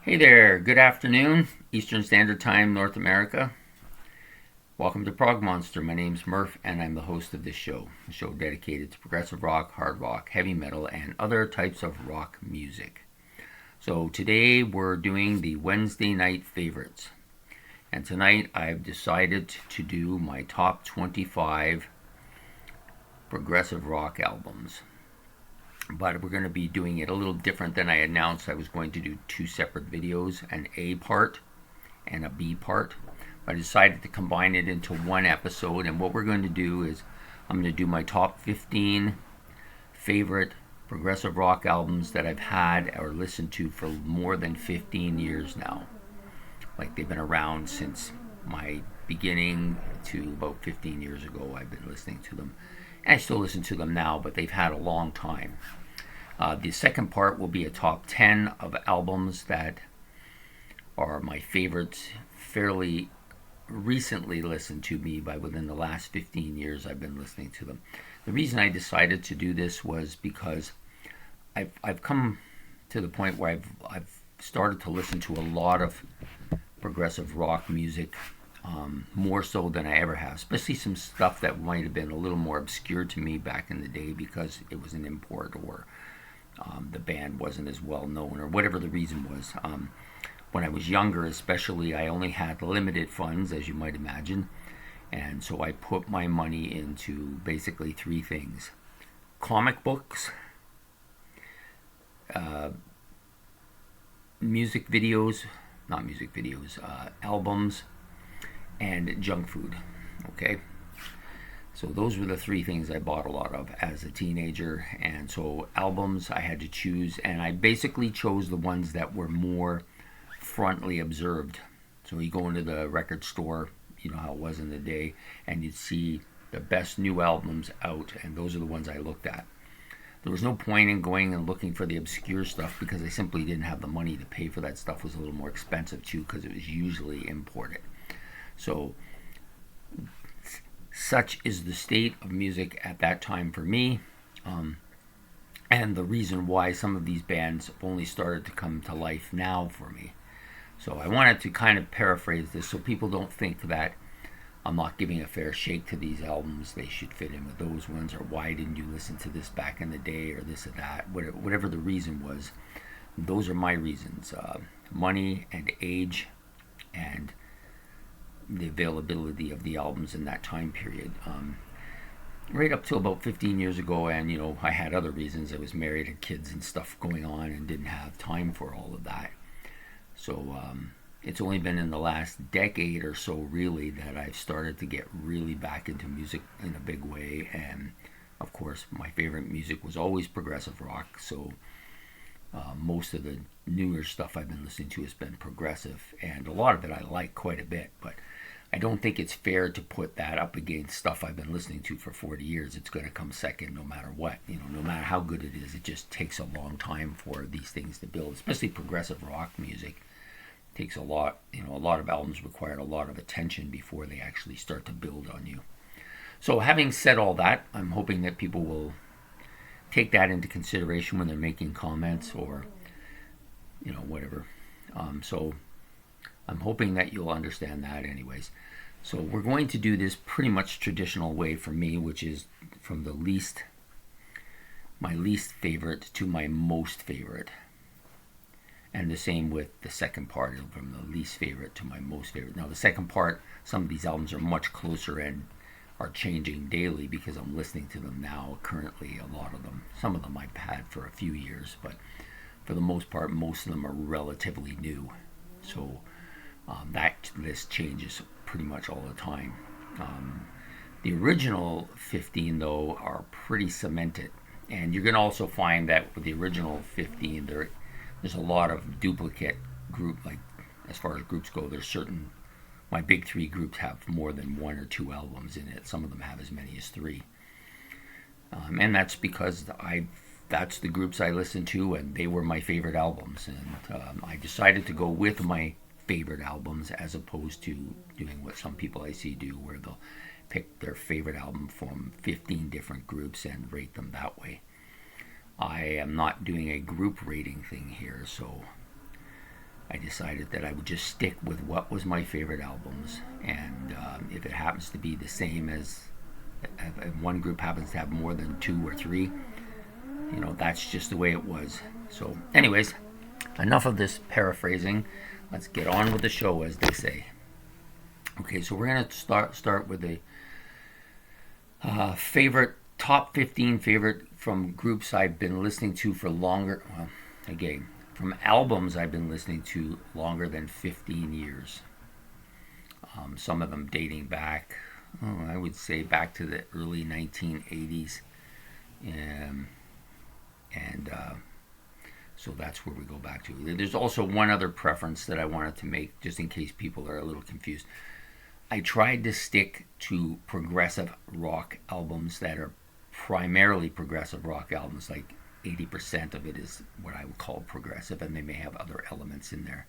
Hey there, good afternoon, Eastern Standard Time, North America. Welcome to Prog Monster. My name's Murph, and I'm the host of this show, a show dedicated to progressive rock, hard rock, heavy metal, and other types of rock music. So today we're doing the Wednesday night favorites. And tonight I've decided to do my top 25 progressive rock albums. But we're going to be doing it a little different than I announced. I was going to do two separate videos, an A part and a B part. I decided to combine it into one episode, and what we're going to do is I'm going to do my top 15 favorite progressive rock albums that I've had or listened to for more than 15 years now. Like they've been around since my beginning to about 15 years ago. I've been listening to them. And I still listen to them now, but they've had a long time. The second part will be a top 10 of albums that are my favorites, fairly recently listened to me by within the last 15 years I've been listening to them. The reason I decided to do this was because I've come to the point where I've started to listen to a lot of progressive rock music, more so than I ever have, especially some stuff that might have been a little more obscure to me back in the day because it was an import or the band wasn't as well known or whatever the reason was. When I was younger, especially, I only had limited funds, as you might imagine, and so I put my money into basically three things: comic books, music videos, not music videos, albums, and junk food. Okay, so those were the three things I bought a lot of as a teenager. And so albums I had to choose, and I basically chose the ones that were more frontally observed. So you go into the record store, you know how it was in the day, and you'd see the best new albums out, and those are the ones I looked at. There was no point in going and looking for the obscure stuff because I simply didn't have the money to pay for that stuff. It was a little more expensive too because it was usually imported. So such is the state of music at that time for me, and the reason why some of these bands have only started to come to life now for me. So I wanted to kind of paraphrase this so people don't think that I'm not giving a fair shake to these albums. They should fit in with those ones, or why didn't you listen to this back in the day, or this or that. Whatever the reason was, those are my reasons: money and age, and the availability of the albums in that time period. Right up till about 15 years ago, and I had other reasons. I was married, had kids and stuff going on, and didn't have time for all of that. So it's only been in the last decade or so, really, that I've started to get really back into music in a big way. And of course, my favorite music was always progressive rock. So most of the newer stuff I've been listening to has been progressive, and a lot of it I like quite a bit. But I don't think it's fair to put that up against stuff I've been listening to for 40 years. It's going to come second no matter what. No matter how good it is, it just takes a long time for these things to build, especially progressive rock music. It takes a lot, a lot of albums require a lot of attention before they actually start to build on you. So having said all that, I'm hoping that people will take that into consideration when they're making comments or, whatever. So I'm hoping that you'll understand that anyways. So we're going to do this pretty much traditional way for me, which is from my least favorite to my most favorite. And the same with the second part, from the least favorite to my most favorite. Now the second part, some of these albums are much closer and are changing daily because I'm listening to them now currently, a lot of them. Some of them I've had for a few years, but for the most part, most of them are relatively new. So that list changes pretty much all the time. The original 15, though, are pretty cemented. And you're going to also find that with the original 15, there's a lot of duplicate group, like as far as groups go. There's certain, my big three groups have more than one or two albums in it. Some of them have as many as three. And that's because that's the groups I listened to, and they were my favorite albums. And I decided to go with my favorite albums as opposed to doing what some people I see do, where they'll pick their favorite album from 15 different groups and rate them that way. I am not doing a group rating thing here, so I decided that I would just stick with what was my favorite albums, and if it happens to be the same as if one group happens to have more than 2 or 3, that's just the way it was. So, anyways, enough of this paraphrasing. Let's get on with the show, as they say. Okay, so we're gonna start with the top 15 favorite from groups I've been listening to for longer. Well, again, from albums I've been listening to longer than 15 years. Some of them dating back, I would say back to the early 1980s. So that's where we go back to. There's also one other preference that I wanted to make, just in case people are a little confused. I tried to stick to progressive rock albums that are primarily progressive rock albums. Like 80% of it is what I would call progressive, and they may have other elements in there.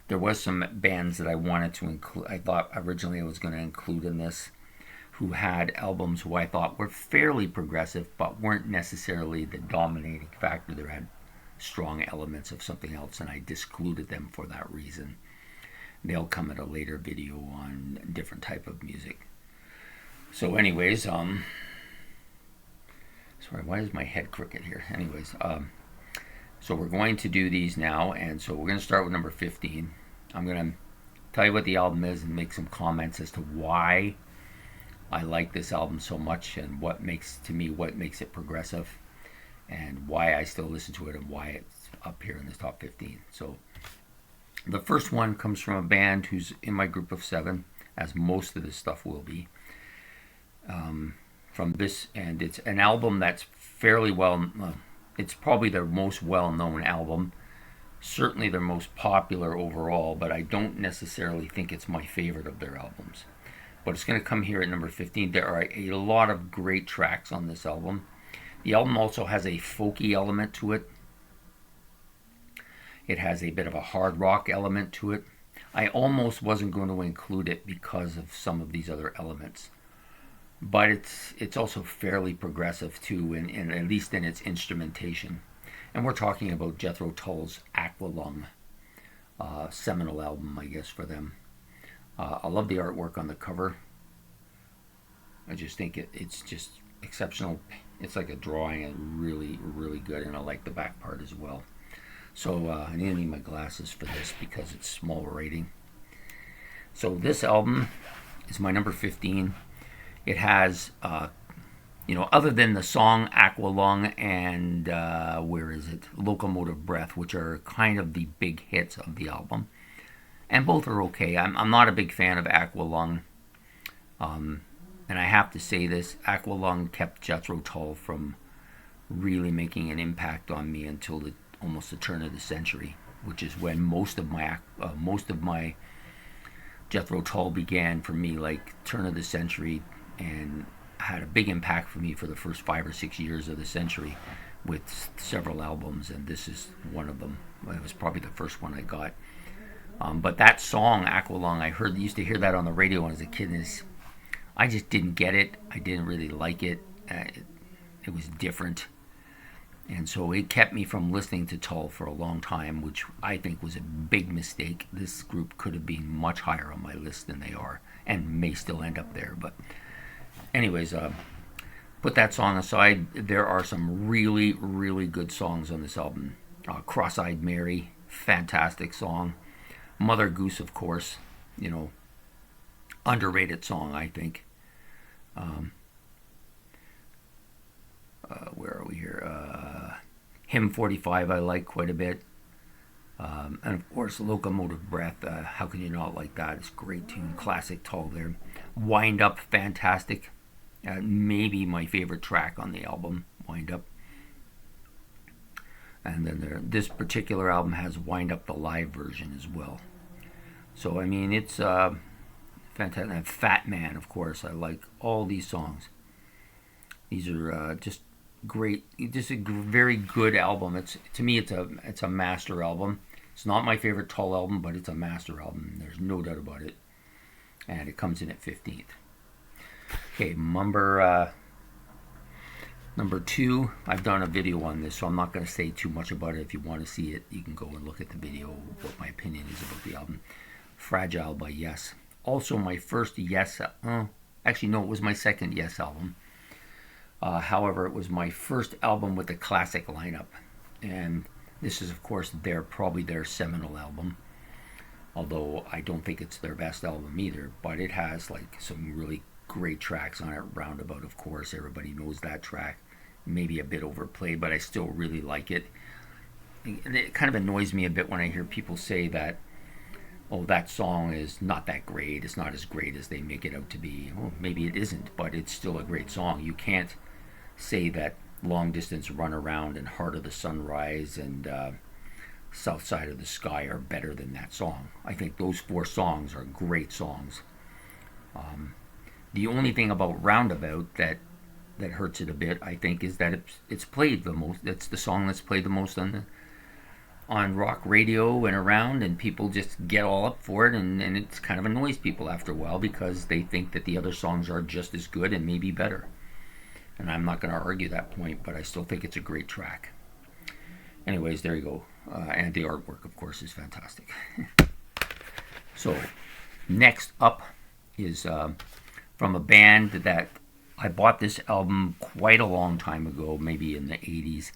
There was some bands that I wanted to include. I thought originally I was going to include in this, who had albums who I thought were fairly progressive, but weren't necessarily the dominating factor. They had strong elements of something else, and I discluded them for that reason. They'll come at a later video on different type of music. So anyways, sorry, why is my head crooked here? Anyways, so we're going to do these now, and so we're going to start with number 15. I'm going to tell you what the album is and make some comments as to why I like this album so much, and what makes it progressive, and why I still listen to it, and why it's up here in this top 15. So the first one comes from a band who's in my group of 7, as most of this stuff will be. From this, and it's an album that's fairly it's probably their most well-known album, certainly their most popular overall, but I don't necessarily think it's my favorite of their albums. But it's going to come here at number 15. There are a lot of great tracks on this album. The album also has a folky element to it. It has a bit of a hard rock element to it. I almost wasn't going to include it because of some of these other elements. But it's also fairly progressive too, in at least in its instrumentation. And we're talking about Jethro Tull's Aqualung, seminal album, I guess, for them. I love the artwork on the cover. I just think it's just exceptional. It's like a drawing, and really, really good. And I like the back part as well. So I need my glasses for this because it's small writing. So this album is my number 15. It has, other than the song Aqualung and Locomotive Breath, which are kind of the big hits of the album, and both are okay. I'm not a big fan of Aqualung, and I have to say this: Aqualung kept Jethro Tull from really making an impact on me until almost the turn of the century, which is when most of my Jethro Tull began for me, like turn of the century, and had a big impact for me for the first 5 or 6 years of the century with several albums, and this is one of them. It was probably the first one I got. But that song, Aqualung, I used to hear that on the radio when I was a kid, and I just didn't get it. I didn't really like it. It was different. And so it kept me from listening to Tull for a long time, which I think was a big mistake. This group could have been much higher on my list than they are, and may still end up there. But anyways, put that song aside. There are some really, really good songs on this album. Cross-Eyed Mary, fantastic song. Mother Goose, of course, underrated song, I think. Where are we here? Hymn 45 I like quite a bit. And of course, Locomotive Breath. How can you not like that? It's a great tune. Classic Tull there. Wind Up, fantastic. Maybe my favorite track on the album, Wind Up. And then this particular album has Wind Up, the live version as well. So, I mean, it's fantastic. Fat Man, of course. I like all these songs. These are just great. Just a very good album. To me, it's a master album. It's not my favorite Tull album, but it's a master album. There's no doubt about it. And it comes in at 15th. Okay, Number 2, I've done a video on this, so I'm not going to say too much about it. If you want to see it, you can go and look at the video, what my opinion is about the album. Fragile by Yes. Also my first Yes, actually no, it was my second Yes album. However, it was my first album with the classic lineup. And this is, of course, probably their seminal album. Although I don't think it's their best album either. But it has like some really great tracks on it. Roundabout, of course, everybody knows that track. Maybe a bit overplayed, but I still really like it. And it kind of annoys me a bit when I hear people say that, oh, that song is not that great. It's not as great as they make it out to be. Well, maybe it isn't, but it's still a great song. You can't say that Long Distance Run Around and Heart of the Sunrise and South Side of the Sky are better than that song. I think those 4 songs are great songs. The only thing about Roundabout that hurts it a bit, I think, is that it's played the most. That's the song that's played the most on rock radio and around, and people just get all up for it, and it kind of annoys people after a while because they think that the other songs are just as good and maybe better. And I'm not going to argue that point, but I still think it's a great track. Anyways, there you go. And the artwork, of course, is fantastic. So, next up is from a band that I bought this album quite a long time ago, maybe in the 80s.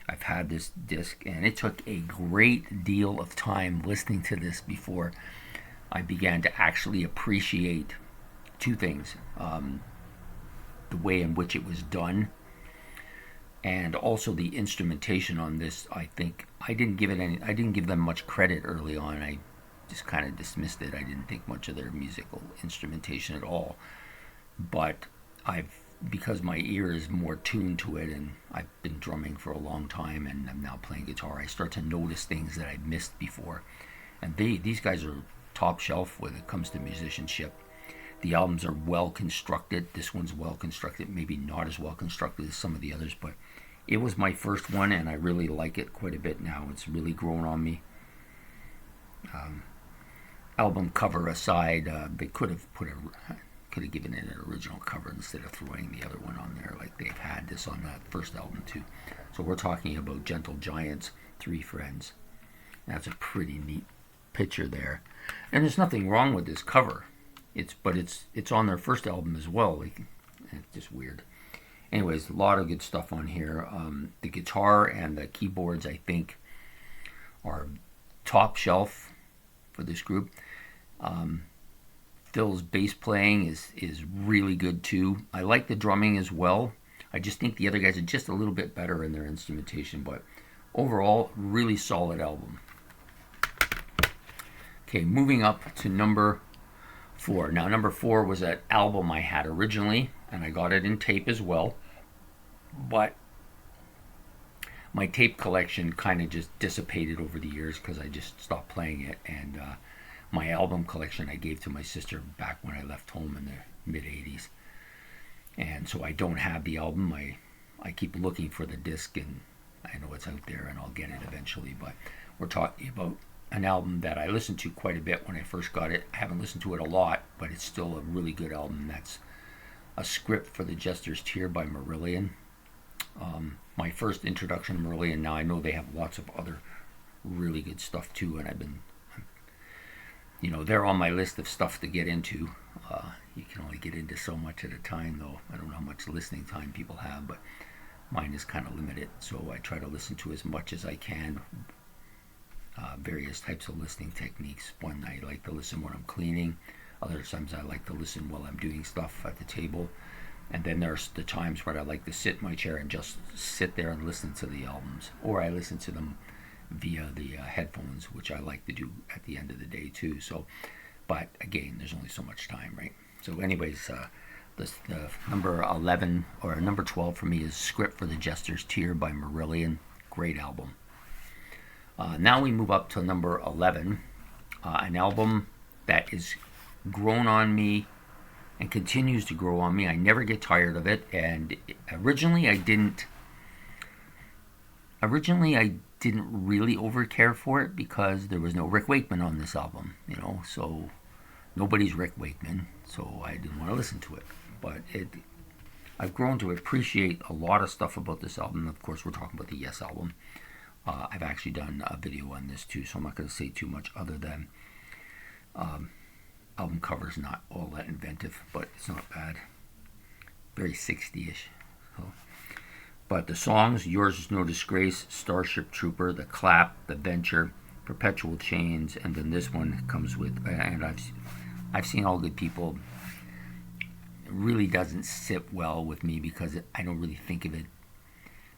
I've had this disc, and it took a great deal of time listening to this before I began to actually appreciate 2 things. The way in which it was done, and also the instrumentation on this. I think I didn't give them much credit early on. I just kind of dismissed it. I didn't think much of their musical instrumentation at all. But because my ear is more tuned to it, and I've been drumming for a long time, and I'm now playing guitar, I start to notice things that I missed before. And these guys are top shelf when it comes to musicianship. The albums are well constructed. This one's well constructed, maybe not as well constructed as some of the others, but it was my first one, and I really like it quite a bit now. It's really grown on me. Album cover aside, they could have given it an original cover instead of throwing the other one on there like they've had this on that first album too. So we're talking about Gentle Giant's 3 Friends. That's a pretty neat picture there, and there's nothing wrong with this cover. It's on their first album as well. It's just weird. Anyways, a lot of good stuff on here. The guitar and the keyboards, I think, are top shelf for this group. Phil's bass playing is really good too. I like the drumming as well. I just think the other guys are just a little bit better in their instrumentation, but overall, really solid album. Okay, moving up to number 4. Now, number 4 was an album I had originally, and I got it in tape as well. But my tape collection kind of just dissipated over the years because I just stopped playing it. And my album collection I gave to my sister back when I left home in the mid-'80s. And so I don't have the album. I keep looking for the disc, and I know it's out there, and I'll get it eventually. But we're talking about an album that I listened to quite a bit when I first got it. I haven't listened to it a lot, but it's still a really good album. That's A Script for the Jester's Tear by Marillion. My first introduction to Marillion. Now I know they have lots of other really good stuff too, and they're on my list of stuff to get into. You can only get into so much at a time, though. I don't know how much listening time people have, but mine is kind of limited, so I try to listen to as much as I can. Various types of listening techniques. One, I like to listen when I'm cleaning. Other times I like to listen while I'm doing stuff at the table. And then there's the times where I like to sit in my chair and just sit there and listen to the albums. Or I listen to them via the headphones, which I like to do at the end of the day too. So, but again, there's only so much time, right? So anyways, the number 11, or number 12 for me, is Script for the Jester's Tear by Marillion. Great album. Now we move up to number 11, an album that is grown on me and continues to grow on me. I never get tired of it, and originally I didn't really over care for it because there was no Rick Wakeman on this album, so nobody's Rick Wakeman, so I didn't want to listen to it. But I've grown to appreciate a lot of stuff about this album. Of course, we're talking about the Yes album. I've actually done a video on this too, so I'm not going to say too much other than album cover's not all that inventive, but it's not bad. Very 60-ish. So. But the songs, Yours Is No Disgrace, Starship Trooper, The Clap, The Venture, Perpetual Chains, and then this one comes with, and I've seen All Good People. It really doesn't sit well with me because I don't really think of it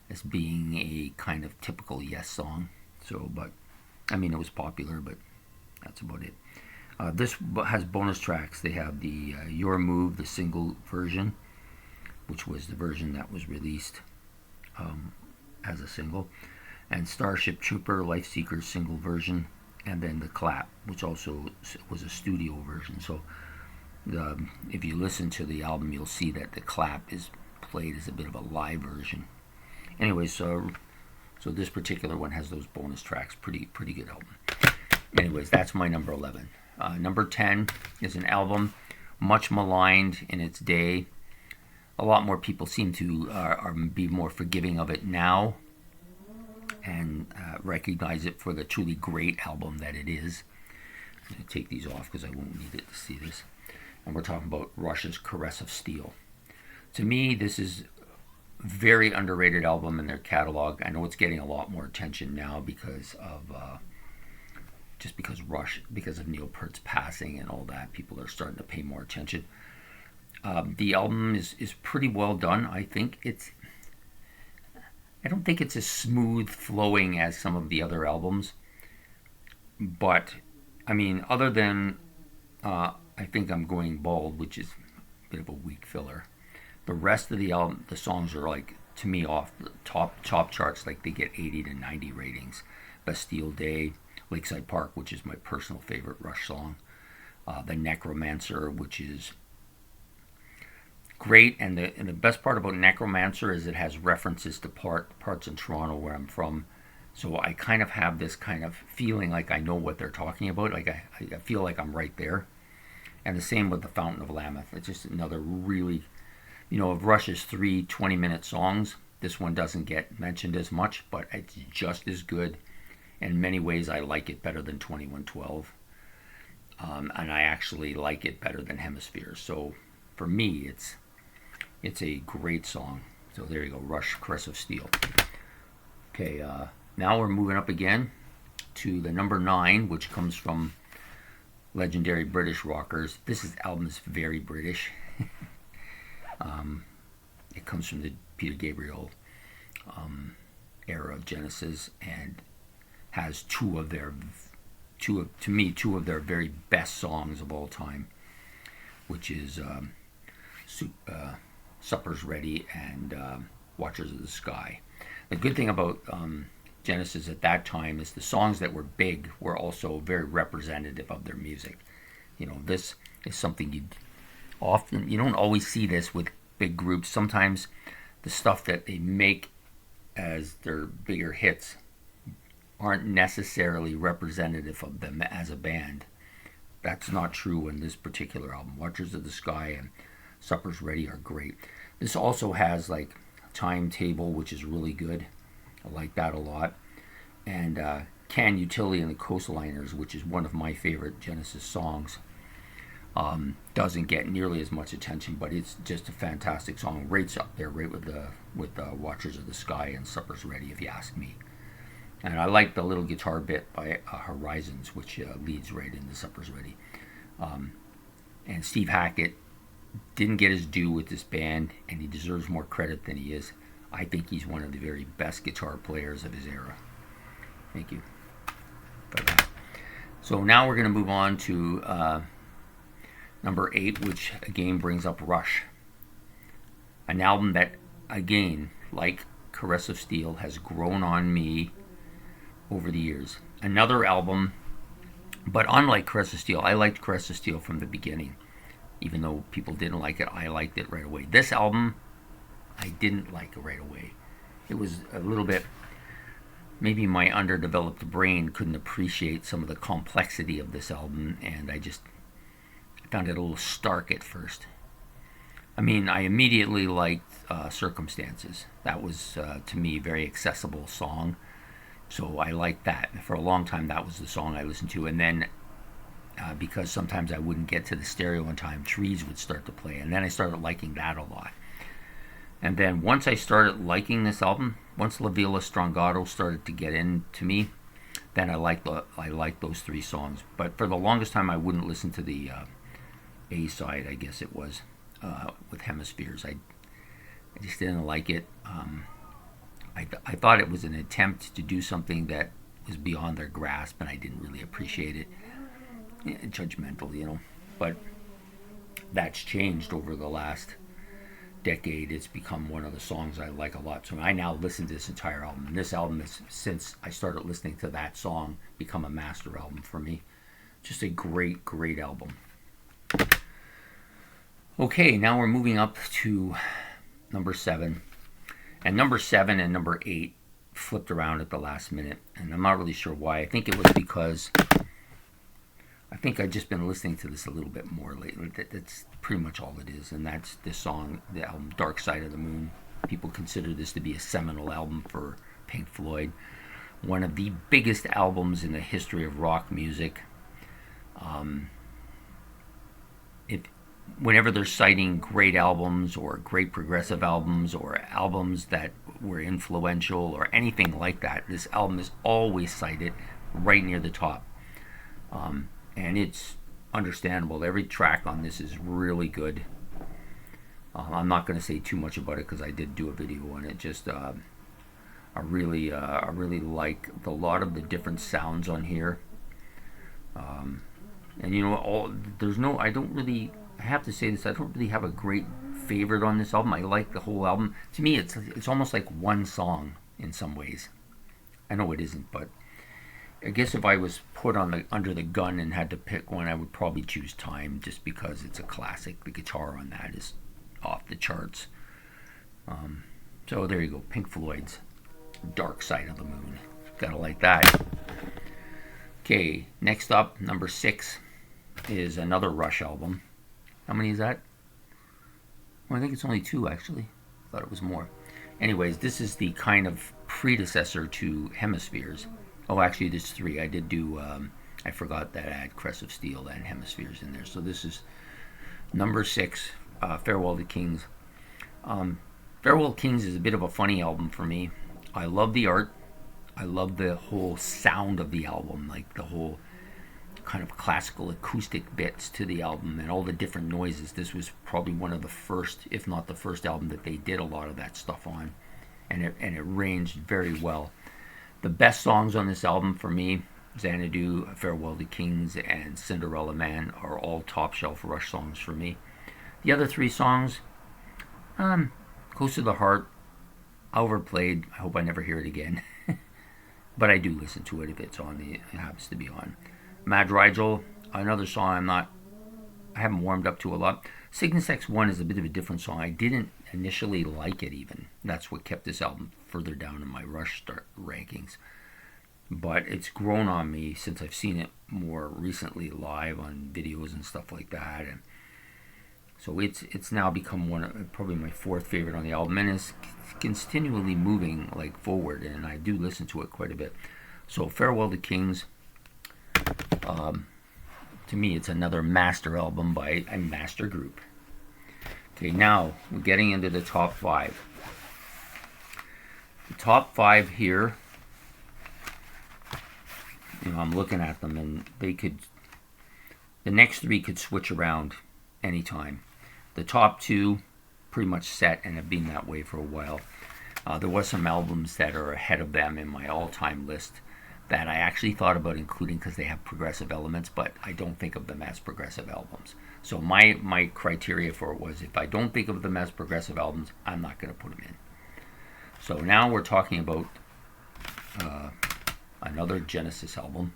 as being a kind of typical Yes song. So, but, I mean, it was popular, but that's about it. This has bonus tracks. They have the Your Move, the single version, which was the version that was released as a single, and Starship Trooper, Life Seeker single version, and then The Clap, which also was a studio version. So if you listen to the album, you'll see that The Clap is played as a bit of a live version. Anyway, so this particular one has those bonus tracks. Pretty good album. Anyways, that's my number 11. Number 10 is an album much maligned in its day. A lot more people seem to be more forgiving of it now and recognize it for the truly great album that it is. I'm going to take these off because I won't need it to see this. And we're talking about Rush's Caress of Steel. To me, this is a very underrated album in their catalog. I know it's getting a lot more attention now because of Rush, because of Neil Peart's passing and all that. People are starting to pay more attention. The album is pretty well done. I don't think it's as smooth flowing as some of the other albums, but I mean, other than I Think I'm Going Bald, which is a bit of a weak filler, the rest of the album, the songs are like, to me, off the top charts. Like they get 80 to 90 ratings. Bastille Day, Lakeside Park, which is my personal favorite Rush song, The Necromancer, which is great, and the best part about Necromancer is it has references to parts in Toronto where I'm from, so I kind of have this kind of feeling like I know what they're talking about. Like I feel like I'm right there. And the same with The Fountain of Lambeth. It's just another really, of Rush's 3 20-minute songs, this one doesn't get mentioned as much, but it's just as good. In many ways, I like it better than 2112, and I actually like it better than Hemisphere. So for me, it's a great song. So there you go, Rush, Caress of Steel. Okay, now we're moving up again to the number 9, which comes from legendary British rockers. This album is very British. It comes from the Peter Gabriel era of Genesis, and has two of their very best songs of all time, which is Supper's Ready and Watchers of the Sky. The good thing about Genesis at that time is the songs that were big were also very representative of their music. This is something you don't always see this with big groups. Sometimes the stuff that they make as their bigger hits aren't necessarily representative of them as a band. That's not true in this particular album. Watchers of the Sky and Supper's Ready are great. This also has like Timetable, which is really good. I like that a lot. And Can Utility and the Coastliners, which is one of my favorite Genesis songs. Doesn't get nearly as much attention, but it's just a fantastic song. Rates up there, right with Watchers of the Sky and Supper's Ready, if you ask me. And I like the little guitar bit by Horizons, which leads right into Supper's Ready. And Steve Hackett didn't get his due with this band, and he deserves more credit than he is. I think he's one of the very best guitar players of his era. Thank you for that. So now we're going to move on to number 8, which again brings up Rush. An album that, again, like Caress of Steel, has grown on me over the years. Another album, but unlike Caress of Steel, I liked Caress of Steel from the beginning. Even though people didn't like it, I liked it right away. This album, I didn't like it right away. It was a little bit, maybe my underdeveloped brain couldn't appreciate some of the complexity of this album, and I found it a little stark at first. I mean, I immediately liked Circumstances. That was, to me, a very accessible song. So I liked that. For a long time, that was the song I listened to. And then, because sometimes I wouldn't get to the stereo in time, Trees would start to play. And then I started liking that a lot. And then once I started liking this album, once La Villa Strongato started to get into me, then I liked those three songs. But for the longest time, I wouldn't listen to the A side, I guess it was, with Hemispheres. I just didn't like it. I thought it was an attempt to do something that was beyond their grasp, and I didn't really appreciate it. Judgmental, But that's changed over the last decade. It's become one of the songs I like a lot. So I now listen to this entire album. And this album has, since I started listening to that song, become a master album for me. Just a great, great album. Okay, now we're moving up to number 7. And number 7 and number 8 flipped around at the last minute. And I'm not really sure why. I think it was because I think I've just been listening to this a little bit more lately. That's pretty much all it is. And that's this song, the album Dark Side of the Moon. People consider this to be a seminal album for Pink Floyd. One of the biggest albums in the history of rock music. Whenever they're citing great albums or great progressive albums or albums that were influential or anything like that, this album is always cited right near the top. And it's understandable. Every track on this is really good. I'm not going to say too much about it because I did do a video on it. Just I really like a lot of the different sounds on here. And I have to say this, I don't really have a great favorite on this album. I like the whole album. To me, it's almost like one song in some ways. I know it isn't, but I guess if I was put under the gun and had to pick one, I would probably choose Time, just because it's a classic. The guitar on that is off the charts. So there you go, Pink Floyd's Dark Side of the Moon. Gotta like that. Okay, next up, number 6 is another Rush album. How many is that? Well, I think it's only 2, actually. I thought it was more. Anyways, this is the kind of predecessor to Hemispheres. Oh, actually, there's 3. I did do, I forgot that I had Crest of Steel and Hemispheres in there. So this is number 6, Farewell to Kings. Farewell to Kings is a bit of a funny album for me. I love the art. I love the whole sound of the album, like the whole kind of classical acoustic bits to the album and all the different noises. This was probably one of the first, if not the first album that they did a lot of that stuff on, and it ranged very well. The best songs on this album for me, Xanadu, Farewell to Kings, and Cinderella Man, are all top shelf Rush songs for me. The other 3 songs, Close to the Heart, overplayed. I hope I never hear it again. But I do listen to it if it happens to be on. Mad Rigel, another song I haven't warmed up to a lot. Cygnus X1 is a bit of a different song. I didn't initially like it even. That's what kept this album further down in my Rush rankings. But it's grown on me since I've seen it more recently live on videos and stuff like that. And so it's now become probably my 4th favorite on the album, and it's continually moving forward, and I do listen to it quite a bit. So Farewell to Kings, to me, it's another master album by a master group. Okay, now we're getting into the top 5. The top 5 here, I'm looking at them, and the next 3 could switch around anytime. The top 2 pretty much set and have been that way for a while. There was some albums that are ahead of them in my all-time list that I actually thought about including because they have progressive elements, but I don't think of them as progressive albums. So my criteria for it was, if I don't think of them as progressive albums, I'm not going to put them in. So now we're talking about another Genesis album.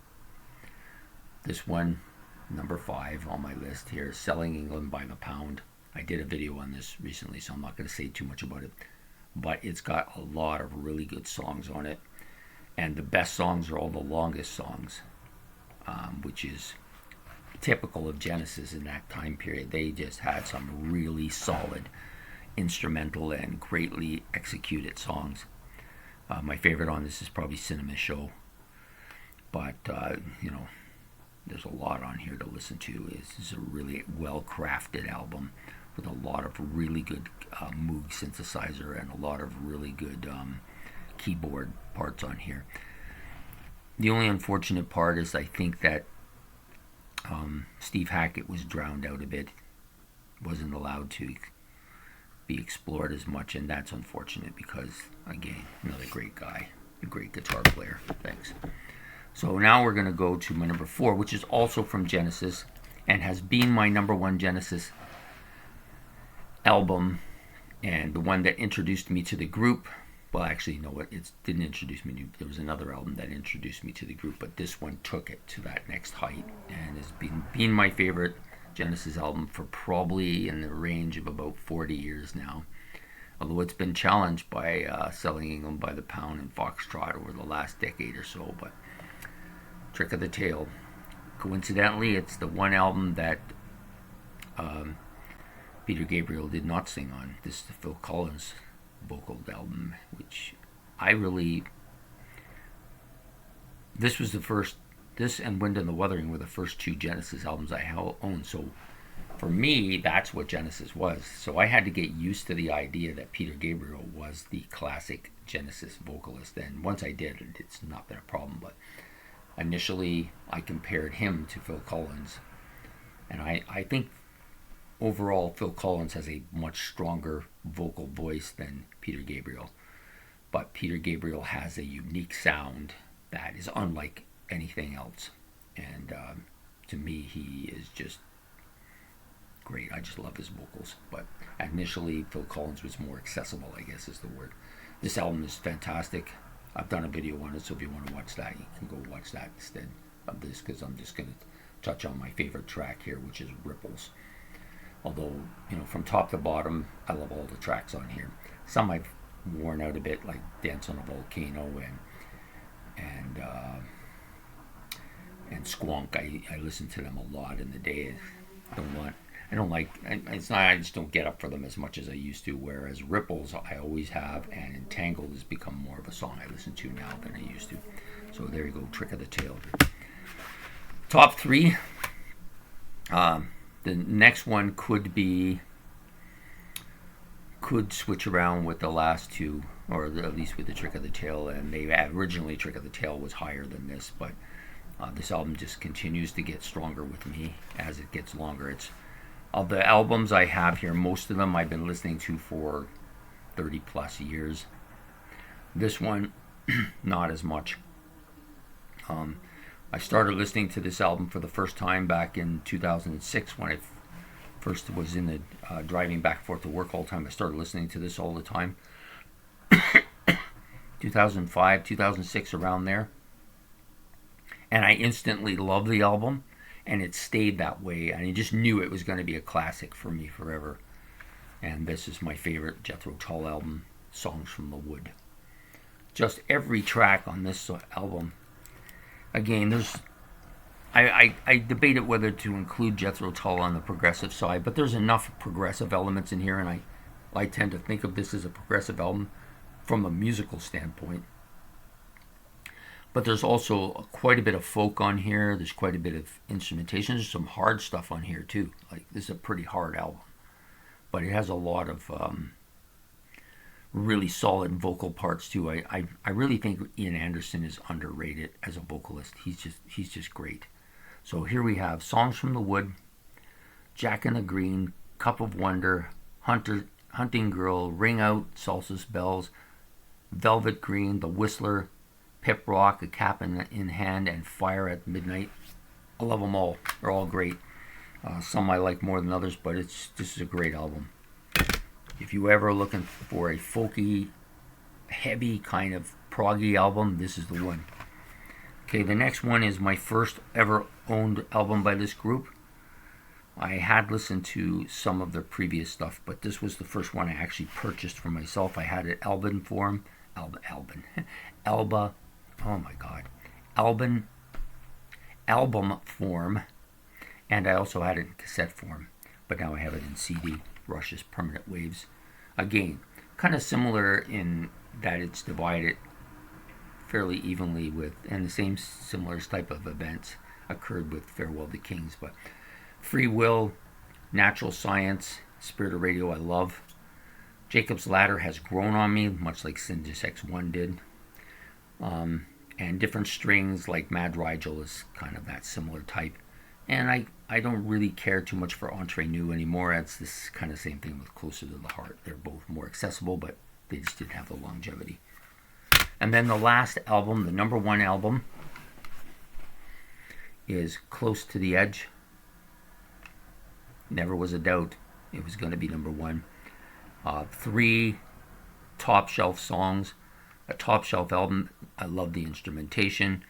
This one, number 5 on my list here, Selling England by the Pound. I did a video on this recently, so I'm not going to say too much about it. But it's got a lot of really good songs on it. And the best songs are all the longest songs, which is typical of Genesis in that time period. They just had some really solid instrumental and greatly executed songs. My favorite on this is probably Cinema Show, but there's a lot on here to listen to. This is a really well-crafted album with a lot of really good Moog synthesizer and a lot of really good keyboard parts on here. The only unfortunate part is I think that Steve Hackett was drowned out a bit, wasn't allowed to be explored as much, and that's unfortunate because, again, another great guy, a great guitar player. Thanks. So now we're going to go to my number 4, which is also from Genesis and has been my number 1 Genesis album and the one that introduced me to the group. Well, actually, no, it didn't introduce me. There was another album that introduced me to the group, but this one took it to that next height and has been my favorite Genesis album for probably in the range of about 40 years now. Although it's been challenged by Selling England by the Pound and Foxtrot over the last decade or so, but Trick of the Tail. Coincidentally, it's the one album that Peter Gabriel did not sing on. This is the Phil Collins vocal album, which this was the first, this and Wind and the Wuthering were the first 2 Genesis albums I owned, so for me, that's what Genesis was. So I had to get used to the idea that Peter Gabriel was the classic Genesis vocalist, and once I did, it's not been a problem, but initially I compared him to Phil Collins, and I think overall Phil Collins has a much stronger vocal voice than Peter Gabriel, but Peter Gabriel has a unique sound that is unlike anything else, and to me he is just great. I just love his vocals, but initially Phil Collins was more accessible, I guess is the word. This album is fantastic. I've done a video on it, so if you want to watch that, you can go watch that instead of this, because I'm just going to touch on my favorite track here, which is Ripples. Although, from top to bottom, I love all the tracks on here. Some I've worn out a bit, like Dance on a Volcano and Squonk. I listen to them a lot in the day. I just don't get up for them as much as I used to, whereas Ripples I always have, and Entangled has become more of a song I listen to now than I used to. So there you go, Trick of the Tail. Top 3. The next one could switch around with the last 2, or at least with the Trick of the Tail, and originally Trick of the Tail was higher than this, but this album just continues to get stronger with me as it gets longer. It's of the albums I have here, most of them I've been listening to for 30 plus years. This one, not as much. I started listening to this album for the first time back in 2006 when I first was in the driving back and forth to work all the time. I started listening to this all the time. 2005, 2006, around there. And I instantly loved the album, and it stayed that way, and I just knew it was going to be a classic for me forever. And this is my favorite Jethro Tull album, Songs from the Wood. Just every track on this album. Again, I debated whether to include Jethro Tull on the progressive side, but there's enough progressive elements in here, and I tend to think of this as a progressive album from a musical standpoint. But there's also quite a bit of folk on here. There's quite a bit of instrumentation. There's some hard stuff on here too. Like, this is a pretty hard album, but it has a lot of really solid vocal parts too. I really think Ian Anderson is underrated as a vocalist. He's just great. So here we have Songs from the Wood, Jack in the Green, Cup of Wonder, Hunting Girl, Ring Out, Salsa's Bells, Velvet Green, The Whistler, Pip Rock, A Cap in Hand, and Fire at Midnight. I love them all. They're all great. Some I like more than others, but this is a great album. If you ever looking for a folky, heavy kind of proggy album, this is the one. Okay, the next one is my first ever owned album by this group. I had listened to some of their previous stuff, but this was the first one I actually purchased for myself. I had it album form, And I also had it in cassette form, but now I have it in CD, Rush's Permanent Waves. Again, kind of similar in that it's divided fairly evenly with, and the same similar type of events occurred with Farewell to Kings, but Free Will, Natural Science, Spirit of Radio I love. Jacob's Ladder has grown on me, much like Syngex X1 did. And Different Strings, like Mad Rigel, is kind of that similar type. And I don't really care too much for Entre Nous anymore. It's this kind of same thing with Closer to the Heart. They're both more accessible, but they just didn't have the longevity. And then the last album, the number one album, is Close to the Edge. Never was a doubt it was going to be number one. 3 top shelf songs, a top shelf album. I love the instrumentation.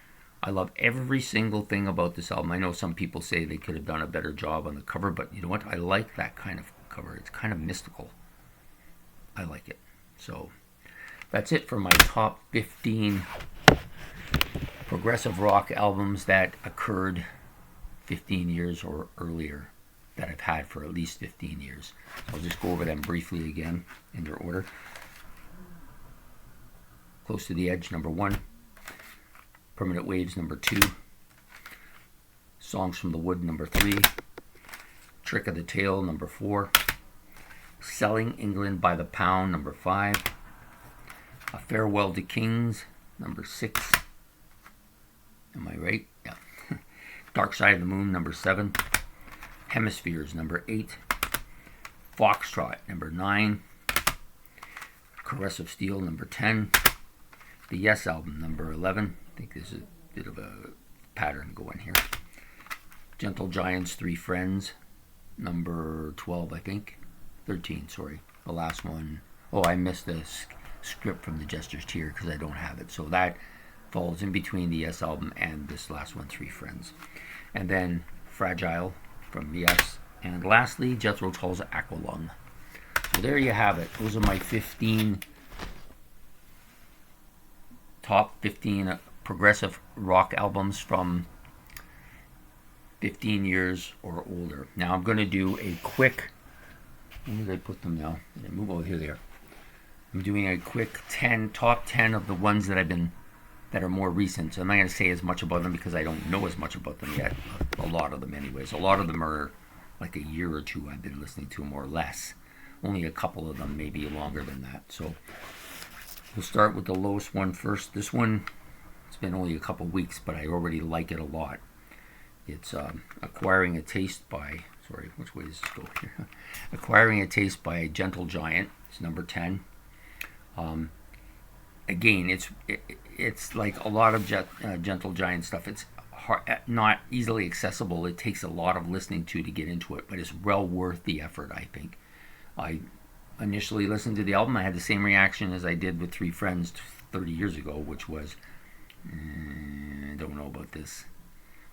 I love every single thing about this album. I know some people say they could have done a better job on the cover, but you know what? I like that kind of cover. It's kind of mystical. I like it. So that's it for my top 15 progressive rock albums that occurred 15 years or earlier, that I've had for at least 15 years. I'll just go over them briefly again in their order. Close to the Edge, number 1. Permanent Waves, number 2. Songs from the Wood, number 3. Trick of the Tail, number 4. Selling England by the Pound, number 5. A Farewell to Kings, number 6. Am I right? Yeah. Dark Side of the Moon, number 7. Hemispheres, number 8. Foxtrot, number 9. Caress of Steel, number 10. The Yes album, number 11. I think there's a bit of a pattern going here. Gentle Giant's Three Friends, number 12, I think. 13, sorry. The last one. Oh, I missed the script from The Jester's Tear because I don't have it. So that falls in between the Yes album and this last one, Three Friends. And then Fragile from Yes. And lastly, Jethro Tull's Aqualung. So there you have it. Those are my top 15 progressive rock albums from 15 years or older. Now I'm going to do a quick, where did I put them now? Did I move over here? There. I'm doing a quick top 10 of the ones that are more recent. So I'm not going to say as much about them because I don't know as much about them yet. A lot of them anyways. A lot of them are like a year or two I've been listening to, more or less. Only a couple of them maybe longer than that. So we'll start with the lowest one first. This one, it's been only a couple weeks, but I already like it a lot. It's Acquiring a Taste by, sorry, which way does this go here? Acquiring a Taste by Gentle Giant. It's number 10. Again, it's like a lot of Gentle Giant stuff. It's not easily accessible. It takes a lot of listening to get into it, but it's well worth the effort, I think. I initially listened to the album. I had the same reaction as I did with Three Friends 30 years ago, which was, I don't know about this.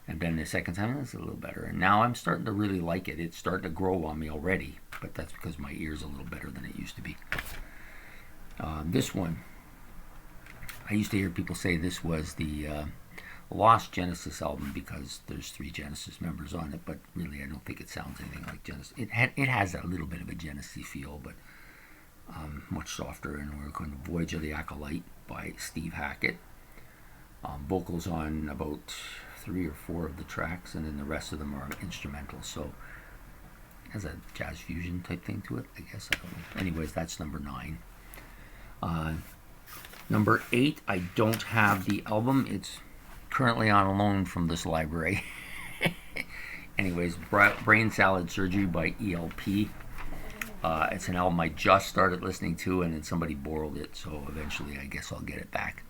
And then the second time, it's a little better. And now I'm starting to really like it. It's starting to grow on me already, but that's because my ear's a little better than it used to be. This one, I used to hear people say this was the Lost Genesis album because there's 3 Genesis members on it, but really I don't think it sounds anything like Genesis. It has a little bit of a Genesis feel, but much softer. And we're going to Voyage of the Acolyte by Steve Hackett. Vocals on about 3 or 4 of the tracks, and then the rest of them are instrumental. So it has a jazz fusion type thing to it, I guess. I don't know. Anyways, that's number 9. Number 8, I don't have the album. It's currently on loan from this library. Anyways, Brain Salad Surgery by ELP. It's an album I just started listening to, and then somebody borrowed it, so eventually I guess I'll get it back.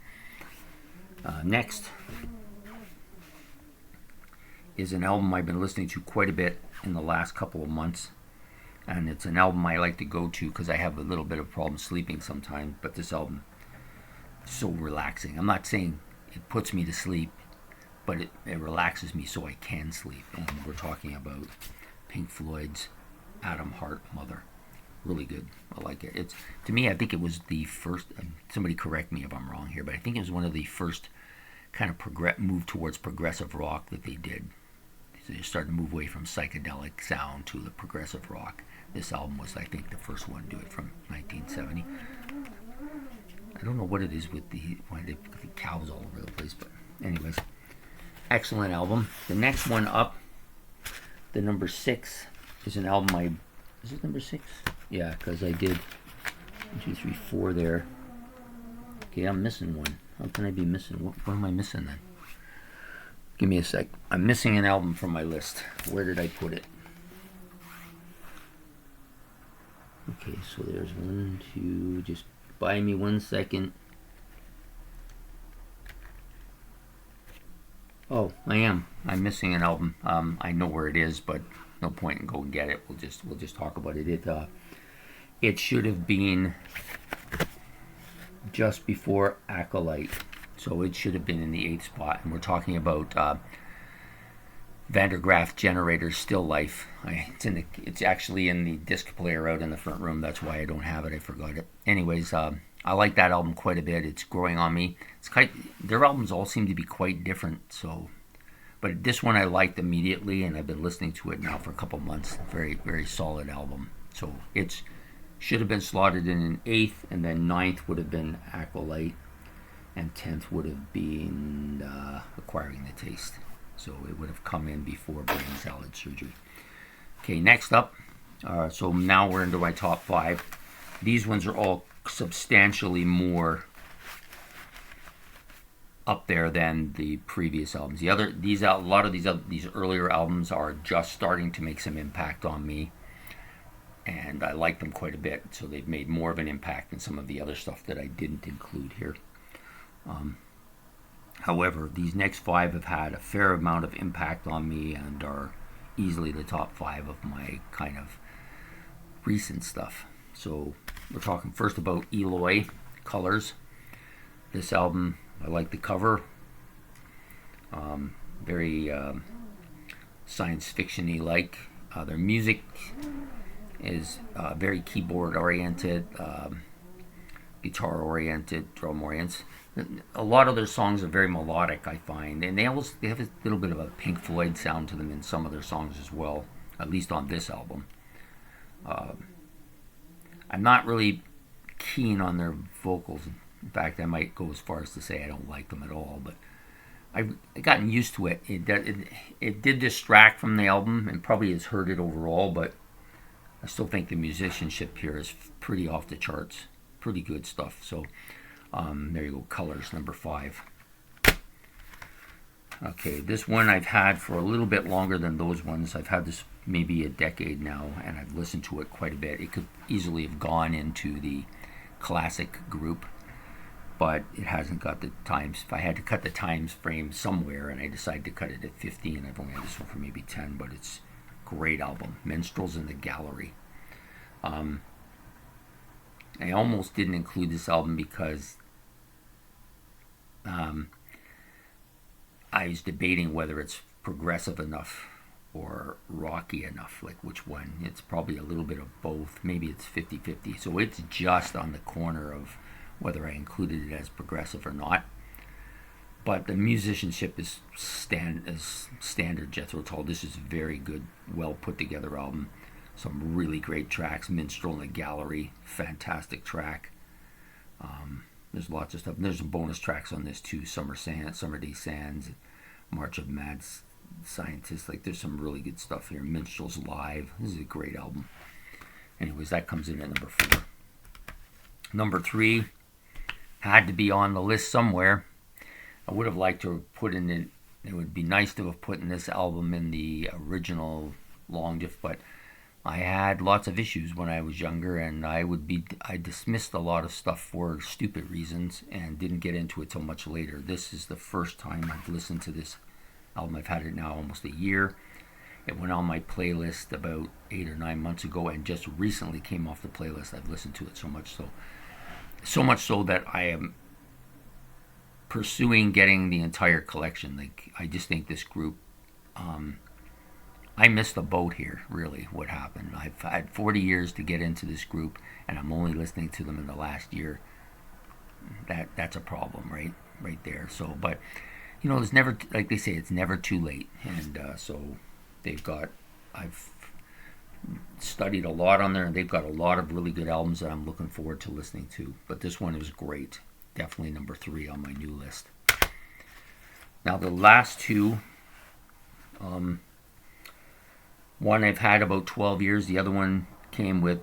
Next is an album I've been listening to quite a bit in the last couple of months, and it's an album I like to go to because I have a little bit of problem sleeping sometimes, but this album is so relaxing. I'm not saying it puts me to sleep, but it relaxes me so I can sleep. And we're talking about Pink Floyd's Atom Heart Mother. Really good. I like it. It's, to me, I think it was the first, somebody correct me if I'm wrong here, but I think it was one of the first kind of move towards progressive rock that they did. So you're starting to move away from psychedelic sound to the progressive rock. This album was, I think, the first one to do it from 1970. I don't know what it is with why they put the cows all over the place, but anyways, excellent album. The next one up, the number 6, is an album is it number 6? Yeah, because I did 1, 2, 3, 4 there. Okay, I'm missing one. How can I be missing? What am I missing then? Give me a sec. I'm missing an album from my list. Where did I put it? Okay, so there's 1, 2, just buy me 1 second. Oh, I'm missing an album. I know where it is, but no point in go and get it. We'll just talk about it. It should have been just before Acolyte, so it should have been in the 8th spot. And we're talking about Van der Graaf Generator's Still Life. It's actually in the disc player out in the front room. That's why I don't have it. I forgot it. Anyways, I like that album quite a bit. It's growing on me. Their albums all seem to be quite different. But this one I liked immediately, and I've been listening to it now for a couple months. Very, very solid album. So it should have been slotted in an 8th, and then 9th would have been Acolyte, and 10th would have been Acquiring the Taste. So it would have come in before brain salad surgery. Okay, next up. So now we're into my top 5. These ones are all substantially more up there than the previous albums. A lot of these earlier albums are just starting to make some impact on me, and I like them quite a bit. So they've made more of an impact than some of the other stuff that I didn't include here. However, these next 5 have had a fair amount of impact on me and are easily the top 5 of my kind of recent stuff. So we're talking first about Eloy, Colors. This album, I like the cover. Very science fiction-y like. Their music is very keyboard oriented, guitar oriented, drum oriented. A lot of their songs are very melodic, I find, and they have a little bit of a Pink Floyd sound to them in some of their songs as well, at least on this album. I'm not really keen on their vocals. In fact, I might go as far as to say I don't like them at all, but I've gotten used to it. It did distract from the album and probably has hurt it overall, but I still think the musicianship here is pretty off the charts. Pretty good stuff. So there you go, Colors, number 5. Okay, this one I've had for a little bit longer than those ones. I've had this maybe a decade now, and I've listened to it quite a bit. It could easily have gone into the classic group, but it hasn't got the times. If I had to cut the times frame somewhere, and I decided to cut it at 15, I've only had this one for maybe 10, but it's a great album. Minstrels in the Gallery. I almost didn't include this album because I was debating whether it's progressive enough or rocky enough, like which one. It's probably a little bit of both. Maybe it's 50-50. So it's just on the corner of whether I included it as progressive or not. But the musicianship is standard Jethro Tull. This is a very good, well put together album. Some really great tracks. Minstrel in the Gallery, fantastic track. There's lots of stuff. And there's some bonus tracks on this too. Summer Day Sands, March of Mad Scientists. Like, there's some really good stuff here. Minstrels Live. This is a great album. Anyways, that comes in at number 4. Number 3 had to be on the list somewhere. I would have liked to have put in it. It would be nice to have put in this album in the original long diff, but I had lots of issues when I was younger, and I dismissed a lot of stuff for stupid reasons and didn't get into it till much later. This is the first time I've listened to this album. I've had it now almost a year. It went on my playlist about 8 or 9 months ago and just recently came off the playlist. I've listened to it so much so that I am pursuing getting the entire collection. Like, I just think this group, I missed the boat here, really, what happened. I've had 40 years to get into this group, and I'm only listening to them in the last year. That's a problem, right there. So, but, there's never, like they say, it's never too late. And so I've studied a lot on there, and they've got a lot of really good albums that I'm looking forward to listening to. But this one was great. Definitely number 3 on my new list. Now the last two, one I've had about 12 years. The other one came with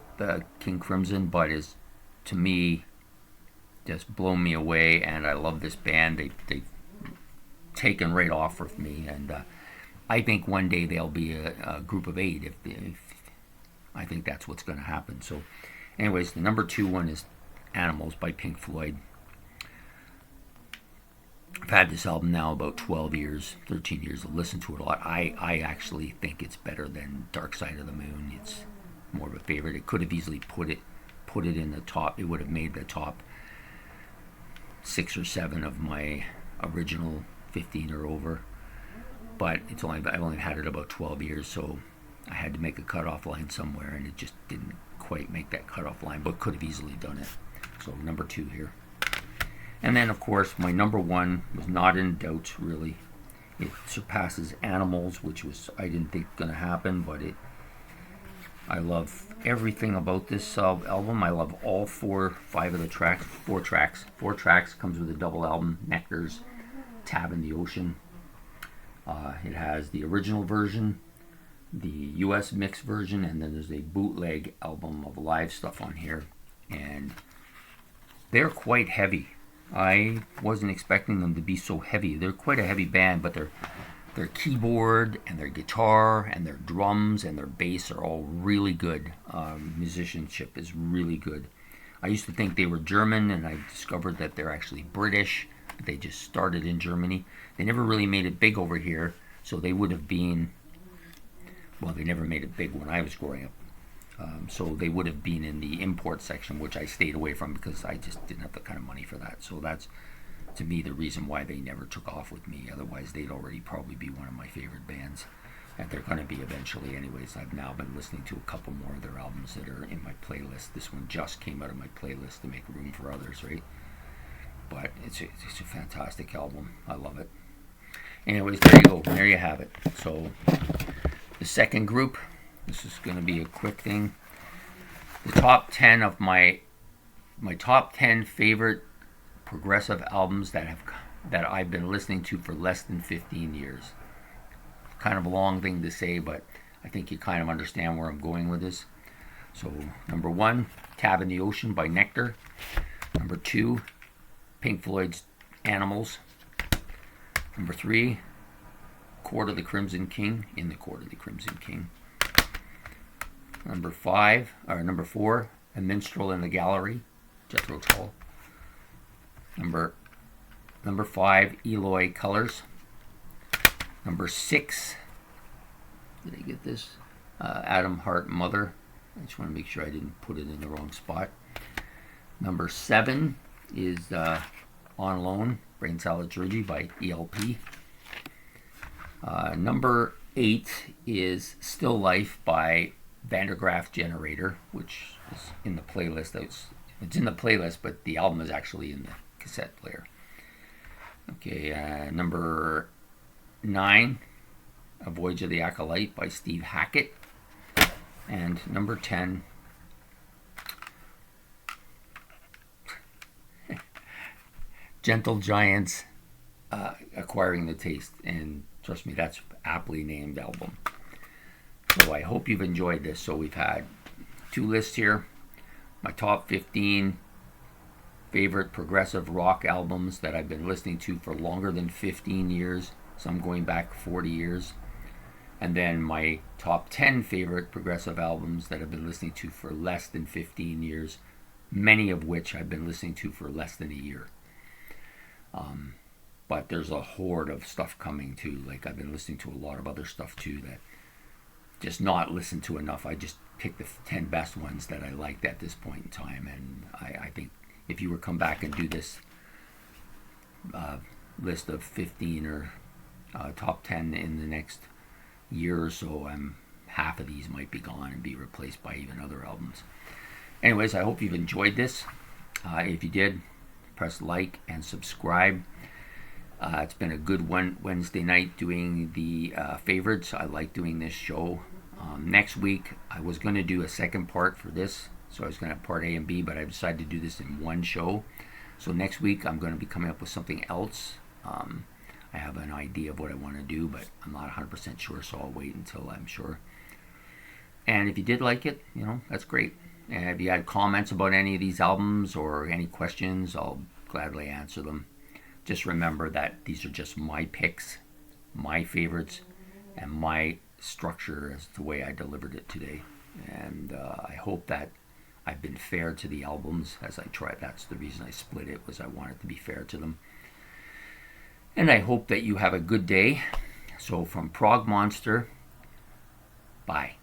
King Crimson, but is, to me, just blown me away. And I love this band. They've taken right off with me, and I think one day they'll be a group of 8. If I think that's what's going to happen. So, anyways, the number 2 one is Animals by Pink Floyd. I've had this album now about 12 years, 13 years. I've listened to it a lot. I actually think it's better than Dark Side of the Moon. It's more of a favorite. It could have easily put it in the top. It would have made the top 6 or 7 of my original 15 or over. But I've only had it about 12 years, so I had to make a cutoff line somewhere, and it just didn't quite make that cutoff line, but could have easily done it. So number 2 here. And then, of course, my number 1 was not in doubt, really. It surpasses Animals, which I didn't think going to happen, but I love everything about this album. I love all 4 tracks. 4 tracks, comes with a double album, Nectar's Tab in the Ocean. It has the original version, the US mix version, and then there's a bootleg album of live stuff on here. And they're quite heavy. I wasn't expecting them to be so heavy. They're quite a heavy band, but their keyboard and their guitar and their drums and their bass are all really good. Musicianship is really good. I used to think they were German, and I discovered that they're actually British. They just started in Germany. They never really made it big over here, so they would have been, well, they never made it big when I was growing up. So they would have been in the import section, which I stayed away from because I just didn't have the kind of money for that. So that's, to me, the reason why they never took off with me. Otherwise, they'd already probably be one of my favorite bands. And they're going to be eventually anyways. I've now been listening to a couple more of their albums that are in my playlist. This one just came out of my playlist to make room for others, right? But it's a fantastic album. I love it. Anyways, there you go. There you have it. So the second group, this is going to be a quick thing. The top 10 of my top 10 favorite progressive albums that I've been listening to for less than 15 years. Kind of a long thing to say, but I think you kind of understand where I'm going with this. So number 1, Tab in the Ocean by Nectar. Number 2, Pink Floyd's Animals. Number 3, Court of the Crimson King, In the Court of the Crimson King. Number 4, A Minstrel in the Gallery, Jethro Tull. Number 5, Eloy Colors. Number 6, did I get this? Atom Heart Mother. I just want to make sure I didn't put it in the wrong spot. Number 7 is On Loan, Brain Salad Trilogy by ELP. Number 8 is Still Life by Vandergraaf Generator, which is in the playlist. It's in the playlist, but the album is actually in the cassette player. Okay, number 9, A Voyage of the Acolyte by Steve Hackett. And number 10, Gentle Giants, Acquiring the Taste. And trust me, that's aptly named album. So I hope you've enjoyed this. So we've had 2 lists here. My top 15 favorite progressive rock albums that I've been listening to for longer than 15 years. Some going back 40 years. And then my top 10 favorite progressive albums that I've been listening to for less than 15 years. Many of which I've been listening to for less than a year. But there's a horde of stuff coming too. Like I've been listening to a lot of other stuff too that just not listened to enough. I just picked the 10 best ones that I liked at this point in time. And I think if you were come back and do this list of 15 or top 10 in the next year or so, half of these might be gone and be replaced by even other albums. Anyways, I hope you've enjoyed this. If you did, press like and subscribe. It's been a good one Wednesday night doing the favorites. I like doing this show. Next week, I was going to do a second part for this. So I was going to have part A and B, but I decided to do this in one show. So next week, I'm going to be coming up with something else. I have an idea of what I want to do, but I'm not 100% sure, so I'll wait until I'm sure. And if you did like it, that's great. And if you had comments about any of these albums or any questions, I'll gladly answer them. Just remember that these are just my picks, my favorites, and my structure as the way I delivered it today. And I hope that I've been fair to the albums as I tried. That's the reason I split it, was I wanted to be fair to them. And I hope that you have a good day. So from Prog Monster, bye.